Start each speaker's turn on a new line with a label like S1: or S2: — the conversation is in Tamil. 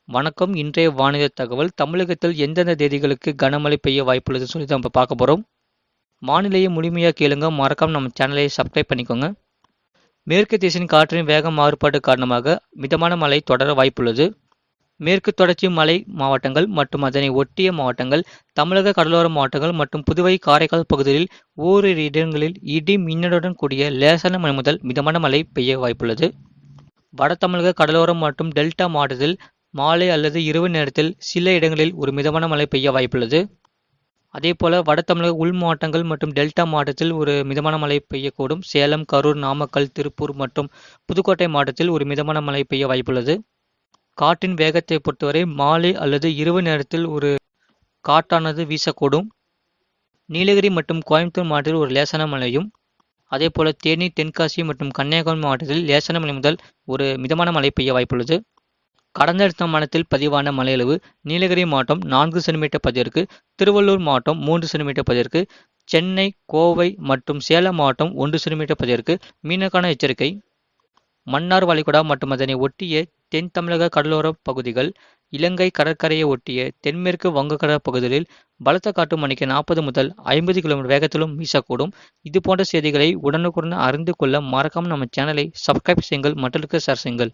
S1: வணக்கம். இன்றைய வானிலை தகவல். தமிழகத்தில் எந்தெந்த தேதிகளுக்கு கனமழை பெய்ய வாய்ப்புள்ளதுன்னு சொல்லி நம்ம பார்க்க போகிறோம். வானிலையை முழுமையாக கேளுங்க. மறக்காம நம்ம சேனலை சப்ஸ்கிரைப் பண்ணிக்கோங்க. மேற்கு திசையின் காற்றின் வேக மாறுபாடு காரணமாக மிதமான மழை தொடர வாய்ப்புள்ளது. மேற்கு தொடர்ச்சி மலை மாவட்டங்கள் மற்றும் அதனை ஒட்டிய மாவட்டங்கள், தமிழக கடலோர மாவட்டங்கள் மற்றும் புதுவை காரைக்கால் பகுதிகளில் ஓரிரு இடங்களில் இடி மின்னலுடன் கூடிய லேசான மழை முதல் மிதமான மழை பெய்ய வாய்ப்புள்ளது. வட தமிழக கடலோரம் மற்றும் டெல்டா மாவட்டத்தில் மாலை அல்லது இரவு நேரத்தில் சில இடங்களில் ஒரு மிதமான மழை பெய்ய வாய்ப்புள்ளது. அதேபோல வட தமிழக உள் மாவட்டங்கள் மற்றும் டெல்டா மாவட்டத்தில் ஒரு மிதமான மழை பெய்யக்கூடும். சேலம், கரூர், நாமக்கல், திருப்பூர் மற்றும் புதுக்கோட்டை மாவட்டத்தில் ஒரு மிதமான மழை பெய்ய வாய்ப்புள்ளது. காற்றின் வேகத்தை பொறுத்தவரை மாலை அல்லது இரவு நேரத்தில் ஒரு காற்றானது வீசக்கூடும். நீலகிரி மற்றும் கோயம்புத்தூர் மாவட்டத்தில் ஒரு லேசான மழையும், அதேபோல தேனி, தென்காசி மற்றும் கன்னியாகுமரி மாவட்டத்தில் லேசான மழை முதல் ஒரு மிதமான மழை பெய்ய வாய்ப்புள்ளது. கடந்த 2 மாதத்தில் பதிவான மழையளவு நீலகிரி மாவட்டம் 4 சென்டிமீட்டர் பதிவிற்கு, திருவள்ளூர் மாவட்டம் 3 சென்டிமீட்டர் பதிவிற்கு, சென்னை, கோவை மற்றும் சேலம் மாவட்டம் 1 சென்டிமீட்டர் பதிவிற்கு. மீனக்கான எச்சரிக்கை. மன்னார் வளைகுடா மற்றும் அதனை ஒட்டிய தென் தமிழக கடலோர பகுதிகள், இலங்கை கடற்கரையை ஒட்டிய தென்மேற்கு வங்கக்கடல் பகுதிகளில் பலத்த காற்று மணிக்கு 40 முதல் 50 கிலோமீட்டர் வேகத்திலும் வீசக்கூடும். இது போன்ற செய்திகளை உடனுக்குடன் அறிந்து கொள்ள மறக்காமல் நம்ம சேனலை சப்ஸ்கிரைப் செய்யுங்கள், மற்றவர்களுக்கு ஷேர் செய்யுங்கள்.